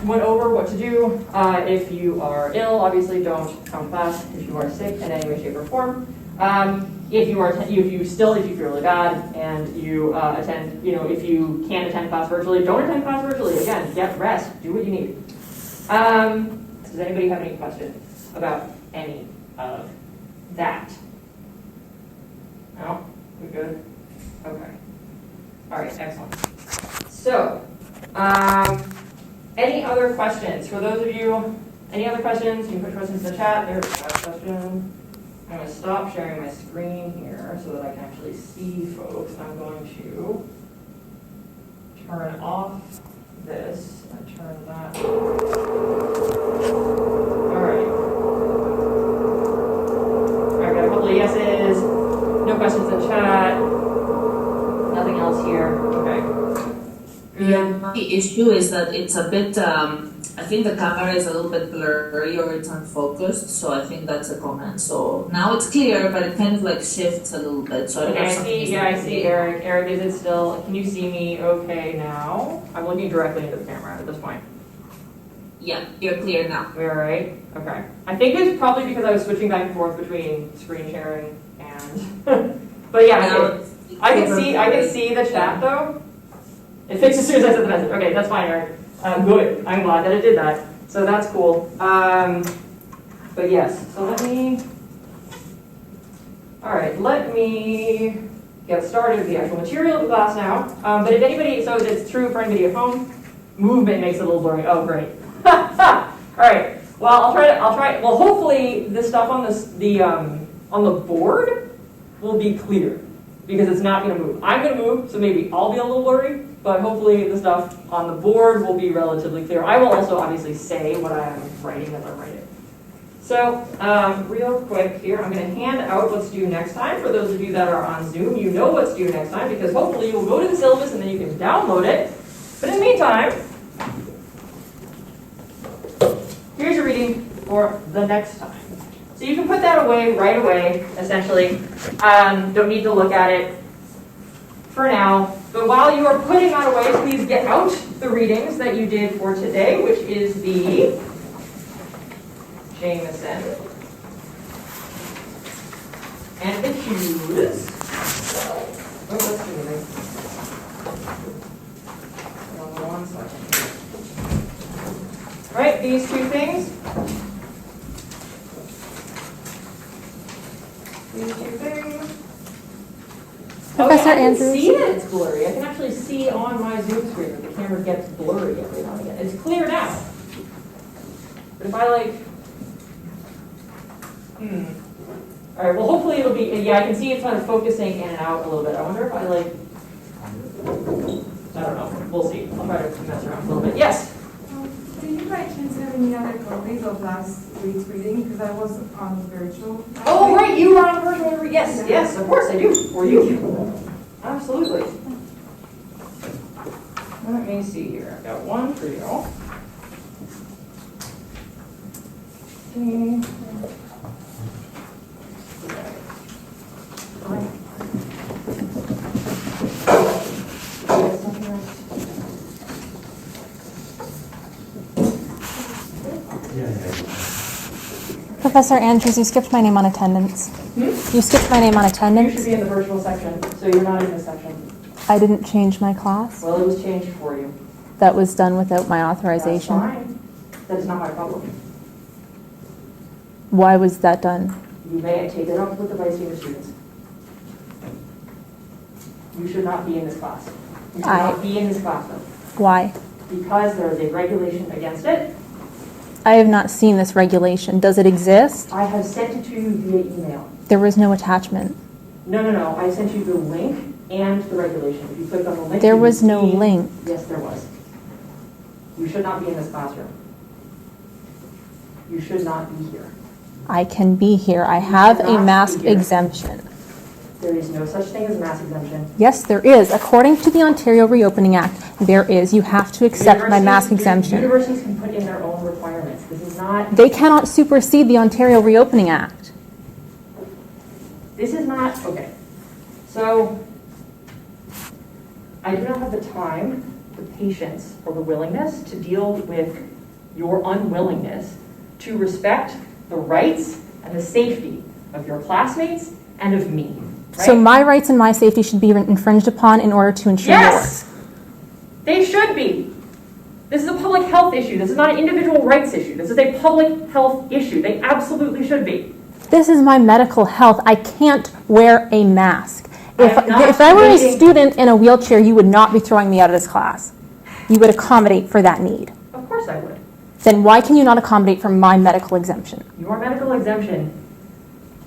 went over what to do. If you are ill, obviously don't come to class. If you are sick in any way, shape, or form. If you feel really bad and you attend, if you can't attend class virtually, don't attend class virtually. Again, get rest. Do what you need. Does anybody have any questions about any of that? No? We good? Okay. All right, excellent. So, any other questions? For those of you, any other questions? You can put questions in the chat. There's a question. I'm going to stop sharing my screen here so that I can actually see folks. I'm going to turn off this and turn that on. All right. All right, got a couple of yeses. No questions in chat. Nothing else here. Okay. Yeah, the issue is that it's a bit, I think the camera is a little bit blurry or it's unfocused, so I think that's a comment. So now it's clear, but it kind of like shifts a little bit. So okay, I see Eric. Eric, is it still, can you see me okay now? I'm looking directly into the camera at this point. Yeah, you're clear now. We're all right? Okay. I think it's probably because I was switching back and forth between screen sharing and, but yeah, I can see the chat though. It fixed as soon as I sent the message. Okay, that's fine, Eric. Good. I'm glad that it did that. So that's cool. But yes, so let me get started with the actual material of the class now. But if anybody, so it's true for anybody at home, movement makes it a little blurry. Oh, great. All right. Well, I'll try. Well, hopefully this stuff on on the board will be clear because it's not going to move. I'm going to move, so maybe I'll be a little blurry. But hopefully the stuff on the board will be relatively clear. I will also obviously say what I'm writing as I write it. So real quick here, I'm going to hand out what's due next time. For those of you that are on Zoom, you know what's due next time because hopefully you will go to the syllabus and then you can download it. But in the meantime, here's your reading for the next time. So you can put that away right away, essentially. Don't need to look at it for now. But while you are putting that away, please get out the readings that you did for today, which is the Jameson and the Hughes. Oh, let's do this. Hold on 1 second. Right, these two things. These two things. Professor Andrews. I can see that it's blurry. I can actually see on my Zoom screen that the camera gets blurry every now and again. It's clear now. But if I all right, well hopefully it'll be, yeah, I can see it's kind of focusing in and out a little bit. I wonder if I I don't know. We'll see. I'll try to mess around a little bit. Yes? Do you by chance have any other copies of last week's reading? Because I was on virtual. Oh, right, you were on virtual reading. Yes, yes, of course I do. For you. Absolutely. Let me see here. I've got one for you. Professor Andrews, you skipped my name on attendance. You skipped my name on You attendance. should be in the virtual section, so you're not in this section. I didn't change my class. Well, it was changed for you. That was done without my That's authorization. fine. That is not my problem. Why was that done? You may take it up with the vice dean of students. You should not be in this class. You should not be in this class, though. Why? Because there is a regulation against it. I have not seen this regulation. Does it exist? I have sent it to you via email. There was no attachment. No. I sent you the link and the regulation. If you click on the link, There you was can no see- link. Yes, there was. You should not be in this classroom. You should not be here. I can be here. I have should a not mask be here. exemption. There is no such thing as a mass exemption. Yes, there is. According to the Ontario Reopening Act, there is. You have to accept my mask exemption. Universities can put in their own requirements. This is not. They cannot supersede the Ontario Reopening Act. This is not okay. So I do not have the time the patience or the willingness to deal with your unwillingness to respect the rights and the safety of your classmates and of me. Right? So my rights and my safety should be infringed upon in order to ensure Yes! They should be. This is a public health issue. This is not an individual rights issue. This is a public health issue. They absolutely should be. yours. This is my medical health. I can't wear a mask. I'm not If I were a debating- student in a wheelchair, you would not be throwing me out of this class. You would accommodate for that need. Of course I would. Then why can you not accommodate for my medical exemption? Your medical exemption,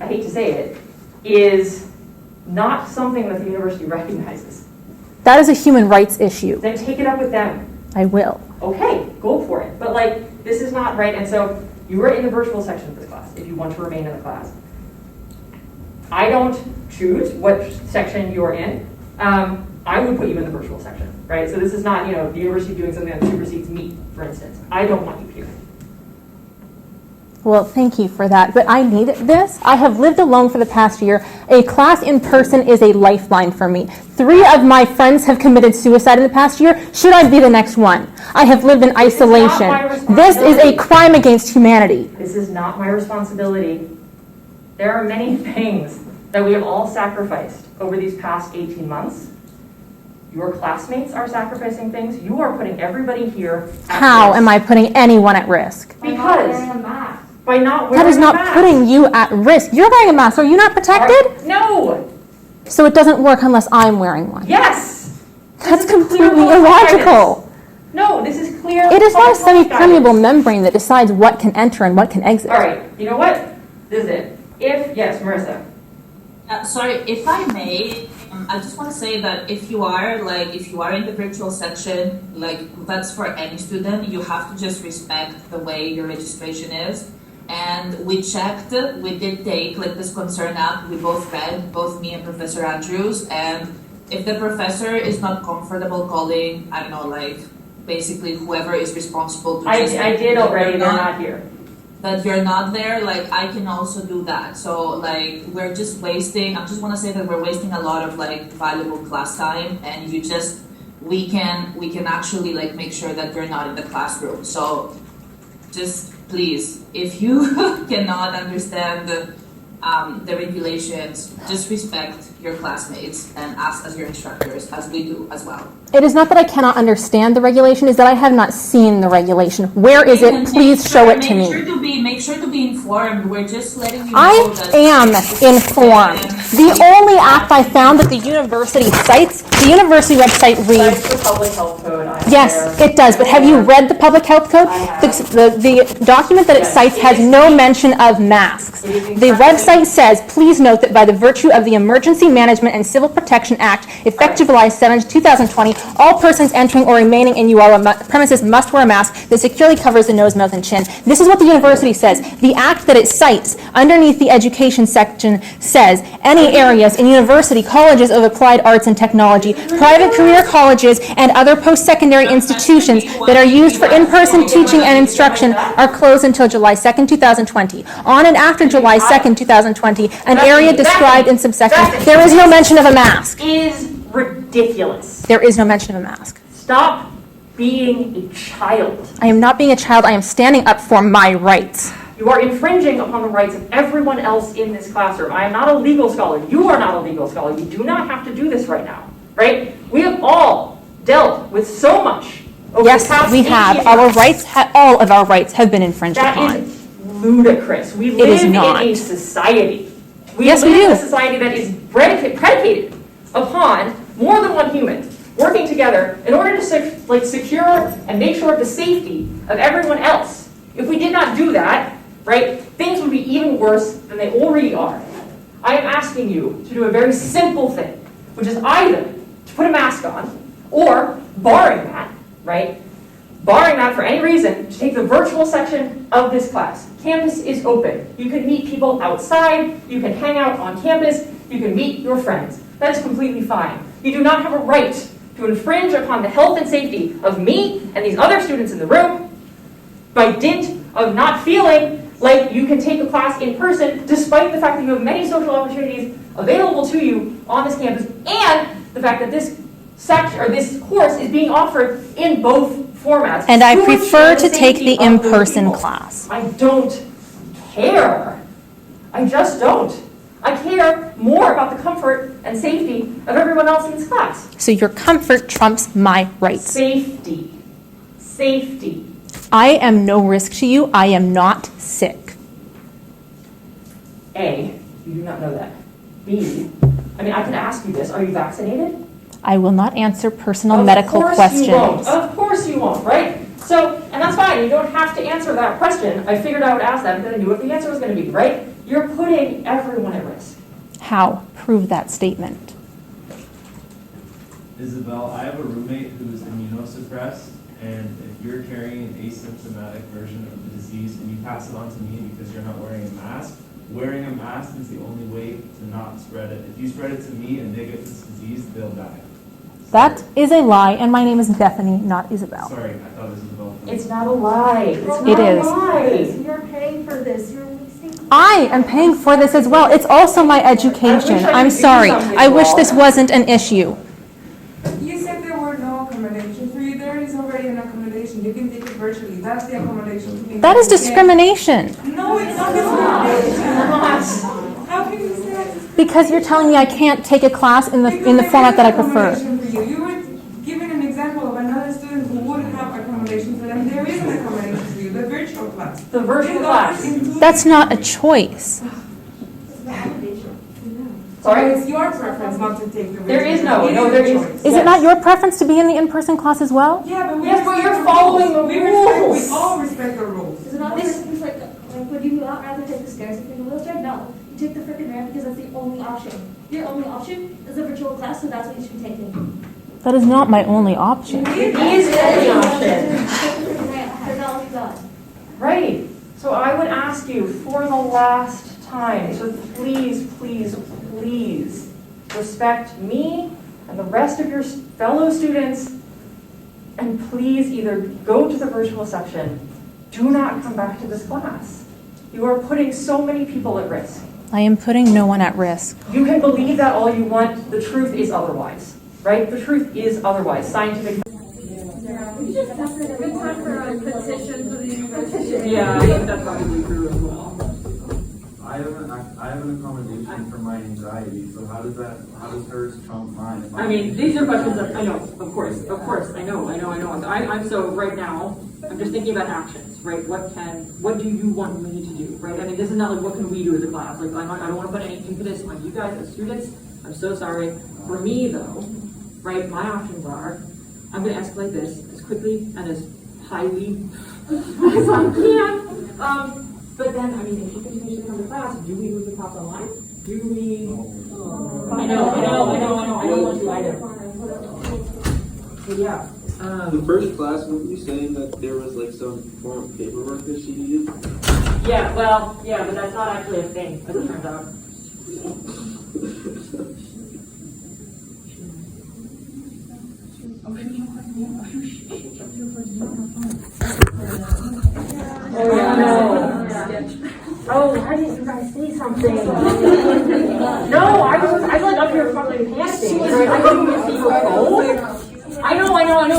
I hate to say it, is not something that the university recognizes. That is a human rights issue. Then take it up with them. I will. Okay, go for it. But like, this is not right. And so you are in the virtual section of this class if you want to remain in the class. I don't choose what section you're in. I would put you in the virtual section, right? So this is not, the university doing something that supersedes me, for instance. I don't want you here. Well, thank you for that. But I need this. I have lived alone for the past year. A class in person is a lifeline for me. 3 of my friends have committed suicide in the past year. Should I be the next one? I have lived in isolation. This is a crime against humanity. This is not my responsibility. There are many things that we have all sacrificed over these past 18 months. Your classmates are sacrificing things. You are putting everybody here at How risk. am I putting anyone at risk? By not Because wearing a mask. by not wearing That is a not mask. putting you at risk. You're wearing a mask. Are you not protected? No. So it doesn't work unless I'm wearing one. Yes. That's This is a clear completely public guidance. illogical. No, this is clear. It is not a public health semi-permeable guidance. membrane that decides what can enter and what can exit. All right. You know what? This is it. Yes, Marissa. Sorry, if I may, I just want to say that if you are in the virtual section, that's for any student, you have to just respect the way your registration is. And we checked, we did take this concern up, we both read, both me and Professor Andrews, and if the professor is not comfortable calling, I don't know, basically whoever is responsible to I just did already. They're not here. that you're not there, I can also do that. So we're just wasting, I just want to say that we're wasting a lot of valuable class time, and we can actually make sure that they're not in the classroom. So just please, if you cannot understand the regulations, just respect your classmates and us as your instructors, as we do as well. It is not that I cannot understand the regulation, it's that I have not seen the regulation. Where is it? Please show it to me. Make sure to be informed. We're just letting you know I that am informed. The only act I found that the university cites, the university website reads, That's the public health code. I'm yes, there. it does, but have you read the public health code? I have. The document that it cites has no mention of masks. The website says, please note that by the virtue of the Emergency Management and Civil Protection Act, effective July 7, 2020, all persons entering or remaining in uOttawa premises must wear a mask that securely covers the nose, mouth, and chin. This is what the university says. The act that it cites underneath the education section says, any areas in university, colleges of applied arts and technology, private career colleges, and other post-secondary institutions that are used for in-person teaching and instruction are closed until July 2nd, 2020. On and after July 2nd, 2020, an area described in subsection, there is no mention of a mask. Is ridiculous. There is no mention of a mask. Stop being a child. I am not being a child. I am standing up for my rights. You are infringing upon the rights of everyone else in this classroom. I am not a legal scholar. You are not a legal scholar. You do not have to do this right now, right? We have all dealt with so much over the Yes, past we 18 have. years. Our rights, all of our rights have been infringed That upon. is ludicrous. We It live is in not. a society. We Yes, live we in do. a society that is predicated upon more than one human working together in order to secure and make sure of the safety of everyone else. If we did not do that, right, things would be even worse than they already are. I am asking you to do a very simple thing, which is either to put a mask on, or, barring that, right, barring that for any reason, to take the virtual section of this class. Campus is open. You can meet people outside, you can hang out on campus, you can meet your friends. That is completely fine. You do not have a right to infringe upon the health and safety of me and these other students in the room by dint of not feeling like you can take a class in person, despite the fact that you have many social opportunities available to you on this campus, and the fact that this section, or this course is being offered in both formats. And I to prefer ensure to the take safety the of those in-person people. class. I don't care. I just don't. I care more about the comfort and safety of everyone else in this class. So your comfort trumps my rights. Safety. Safety. I am no risk to you. I am not sick. A, you do not know that. B, I mean, I can ask you this. Are you vaccinated? I will not answer personal Of medical course questions. You won't. Of course you won't, right? So, and that's fine. You don't have to answer that question. I figured I would ask that because I knew what the answer was going to be, right? You're putting everyone at risk. How? Prove that statement. Isabel, I have a roommate who's immunosuppressed, and if you're carrying an asymptomatic version of the disease and you pass it on to me because you're not wearing a mask, wearing a mask is the only way to not spread it. If you spread it to me and they get this disease, they'll die. That is a lie, and my name is Bethany, not Isabel. Sorry, I thought it was Isabel. It's not a lie. It's not It a is. lie. You're paying for this. You're wasting. I am paying for this as well. It's also my education. I I'm could do sorry. something I wish wrong. this wasn't an issue. You said there were no accommodations for you. There is already an accommodation. You can take it virtually. That's the accommodation. That is discrimination. No, it's not discrimination. How can you say that? Because you're telling me I can't take a class in the format that I prefer. You were giving an example of another student who would have accommodation for them. There is an accommodation for you, the virtual class. The virtual class. That's not a choice. Sorry? It's your preference not to take the virtual. There is class. no, It no, is there your is. choice. Is it not your preference to be in the in-person class as well? Yeah, but we Yes, but respect you're the following rules. the We respect, rules. we all respect the rules. Is it not this things like would you rather take the stairs if you're in a wheelchair? No. You take the freaking ramp because that's the only option. Your only option is a virtual class, so that's what you should be taking. That is not my only option. It is the only option. Take the freaking ramp. That's all you got. Right. So I would ask you for the last time to please, please, please respect me and the rest of your fellow students, and please either go to the virtual section. Do not come back to this class. You are putting so many people at risk. I am putting no one at risk. You can believe that all you want. The truth is otherwise, right? The truth is otherwise. Scientific. Good time for a petition for the university. Yeah, I think that's probably true as well. I have an accommodation for my anxiety, so how does hers trump mine? I mean, these are questions that I know, of course, I know. I'm so right now, I'm just thinking about actions, right? What do you want me to do, right? I mean, this is not like, what can we do as a class? Like, I don't want to put any impetus on you guys as students. I'm so sorry. For me, though, right, my options are, I'm going to escalate this as quickly and as highly as I can. But then, I mean, if she continues to come to class, do we move the class online? Do we? I know. I don't want to either. But yeah. The first class, weren't you saying that there was like some form of paperwork that she needed? Yeah, well, yeah, but that's not actually a thing, as it turns out. Oh, no. Oh, why didn't you guys say something? No, I was like up here fucking panicking. Right? I couldn't even see your phone. I know.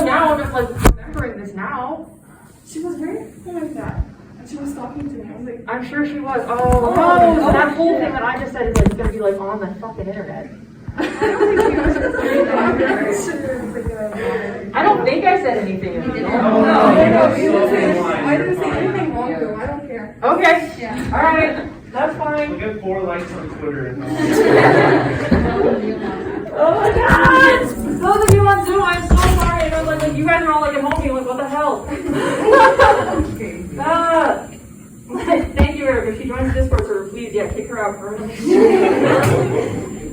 Now I'm just like remembering this now. She was very like that. And she was talking to me. I was like, I'm sure she was. Oh, no, that whole thing that I just said is like gonna be like on the fucking internet. I don't think she was I don't think I said anything. I didn't say anything wrong though. I don't care. Okay. Yeah. All right. That's fine. We'll get 4 likes on Twitter. Oh my God! Those of you on Zoom, I'm so sorry. I know, like you guys are all like at home being like, what the hell? Thank you, Eric. If she joins Discord server, please, kick her out first.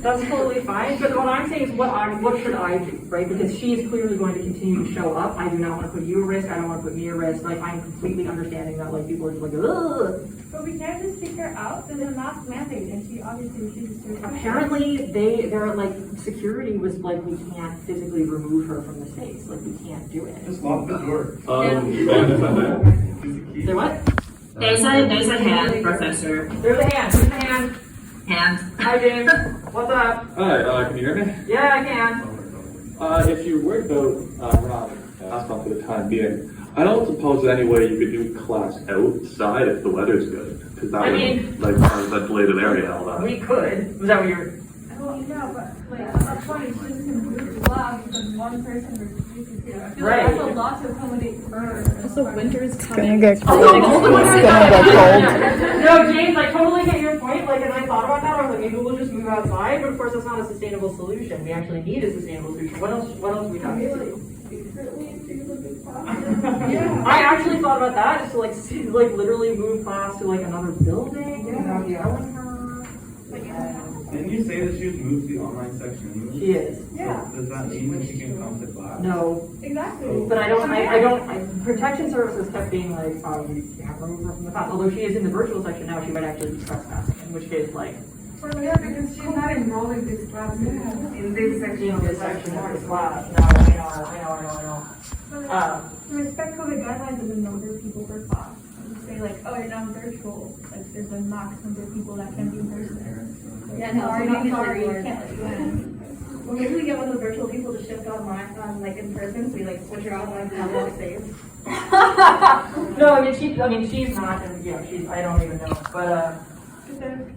That's totally fine. But what I'm saying is, what should I do, right? Because she is clearly going to continue to show up. I do not want to put you at risk. I don't want to put me at risk. Like, I'm completely understanding that, like, people are just like, ugh. But we can't just kick her out. There's a mask mandate, and she obviously refuses to. Apparently, they're like, security was like, we can't physically remove her from the space. Like, we can't do it. Just lock the door. Say what? There's a hand, Professor. There's a hand. There's a hand. Hand. Hi, James. What's up? Hi, can you hear me? Yeah, I can. If you're worried about not asphalt for the time being, I don't suppose any way you could do class outside if the weather's good, because that would like cause that bladed area and all that. We could. Was that what you're? Well, yeah, but like at that point, it's just gonna move the lab because one person refuses to. I feel Right. like that's a lot to accommodate for. Also, winter is Gonna get cold. No, James, I totally get your point. Like, and I thought about that. I was like, maybe we'll just move outside. But of course, that's not a sustainable solution. We actually need a sustainable solution. What else? What else we have to do? Yeah. I actually thought about that, just to like literally move class to like another building. Didn't you say that she was moved to the online section anyway? She is. Yeah. Does that mean that she can come to class? No, Exactly. but protection services kept being like, you can't remove her from the class. Although she is in the virtual section now, she might actually be trespassing, in which case, like, Yeah, because she's not enrolled in this class. In this section. in this section of this class. No, I know. To respect COVID guidelines of the number of people per class. And say like, oh, you're now virtual. Like, there's a max number of people that can be in person. Yeah, no, Sorry, so not sorry, sorry. you can't let you in. Well, maybe we get one of the virtual people to shift online, like in person, so we like switch her out and like have it safe. No, she's not, and I don't even know, but,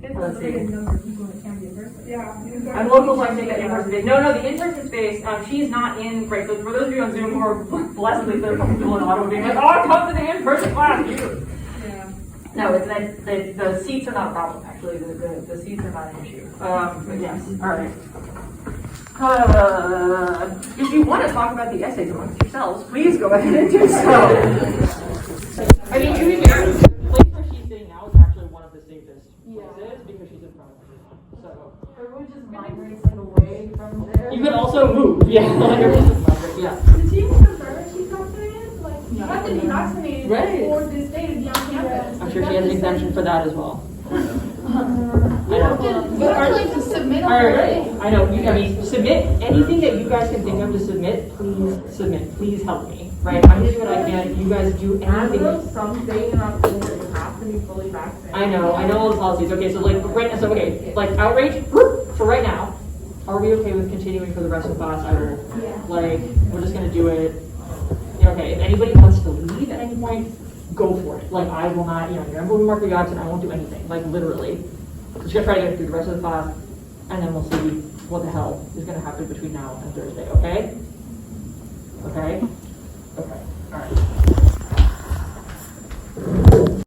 It's Let's a see. big number of people that can be in person. Yeah. I'm local, so I take that in-person space. No, the in-person space, she's not in, right, so for those of you on Zoom who are blessedly, there are a couple people in Ottawa being like, oh, come to the in-person class, you. Yeah. No, it's that, the seats are not a problem, actually, the seats are not an issue. But yes, alright. If you want to talk about the essays amongst yourselves, please go ahead and do so. I mean, to be fair, the place where she's sitting now is actually one of the safest places because she's in front of everyone. So Everyone just migrates like away from there. you could also move. Yeah, yeah. The team confirmed she's vaccinated. Like, you have to be vaccinated Right. for this day to be on campus. I'm sure she has an exemption for that as well. You have to submit on the day. I know. Submit anything that you guys can think of to submit. Please submit. Please help me. Right? I'm gonna do what I can. You guys do anything. As of someday in October, you have to be fully vaccinated. I know all the policies. Okay, so like right now, like outreach for right now. Are we okay with continuing for the rest of the class? I will. Like, we're just gonna do it. Okay, if anybody wants to leave at any point, go for it. Like, I will not. You're gonna move Mark Jackson. I won't do anything. Like, literally. Just gonna try to get through the rest of the class, and then we'll see what the hell is gonna happen between now and Thursday. Okay? Okay. Okay. All right.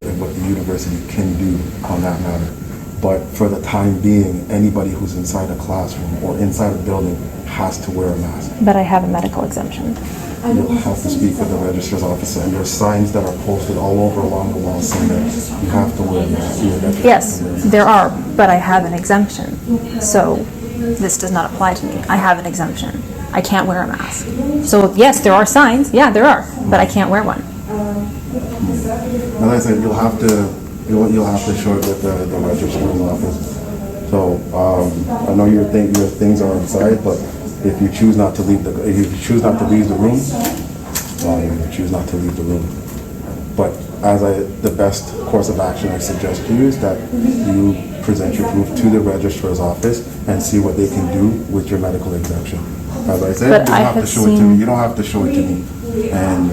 And what the university can do on that matter. But for the time being, anybody who's inside a classroom or inside a building has to wear a mask. But I have a medical exemption. You'll have to speak with the registrar's office, and there's signs that are posted all over along the wall saying that you have to wear a mask. Yes, there are, but I have an exemption. So this does not apply to me. I have an exemption. I can't wear a mask. So yes, there are signs. Yeah, there are, but I can't wear one. As I said, you'll have to show it with the registrar's office. So I know your things are inside, but if you choose not to leave the room, you choose not to leave the room. But the best course of action I suggest to you is that you present your proof to the registrar's office and see what they can do with your medical exemption. As I said, But you I don't have to have show it to seen- me. You don't have to show it to me. And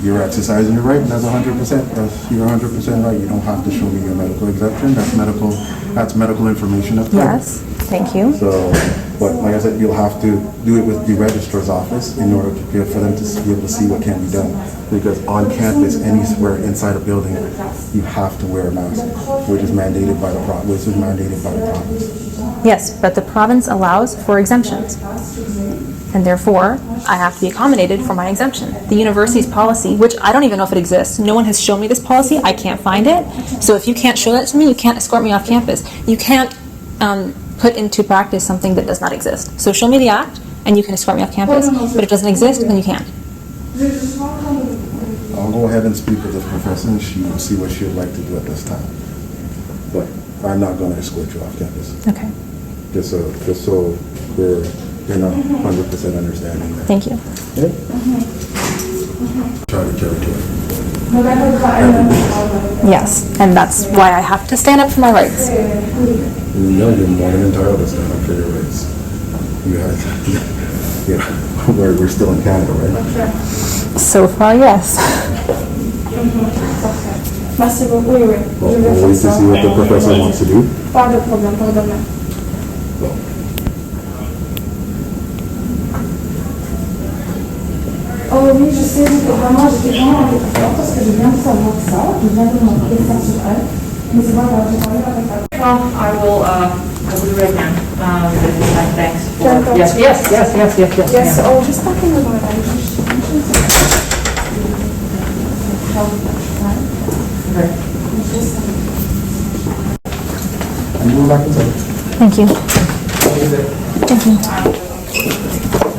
you're exercising your right, and that's 100%. You're 100% right. You don't have to show me your medical exemption. That's medical information up there. Yes, thank you. So, but like I said, you'll have to do it with the registrar's office in order for them to be able to see what can be done. Because on campus, anywhere inside a building, you have to wear a mask, which is mandated by the province. Yes, but the province allows for exemptions. And therefore, I have to be accommodated for my exemption. The university's policy, which I don't even know if it exists, no one has shown me this policy, I can't find it. So if you can't show that to me, you can't escort me off campus. You can't put into practice something that does not exist. So show me the act, and you can escort me off campus. But if it doesn't exist, then you can't. I'll go ahead and speak with this professor and she will see what she would like to do at this time. But I'm not going to escort you off campus. Okay, Just so we're in 100% understanding there. thank you. Okay? Try to carry to it. Yes, and that's why I have to stand up for my rights. No, you're more than entitled to stand up for your rights. You have Yeah, we're still in Canada, right? So far, yes. Merci beaucoup, oui, oui. Well, we'll wait to see what the professor wants to do. Pas de problème, pardonnez. Oh oui, je sais, j'étais vraiment inquiétante parce que je viens de savoir ça, je viens de montrer ça sur elle, mais c'est pas grave, j'ai parlé avec elle. Well, I will do what I can. Thanks. Gentle. Yes. Yes, so just talking about that, And we'll go back inside. Thank you. Thank you.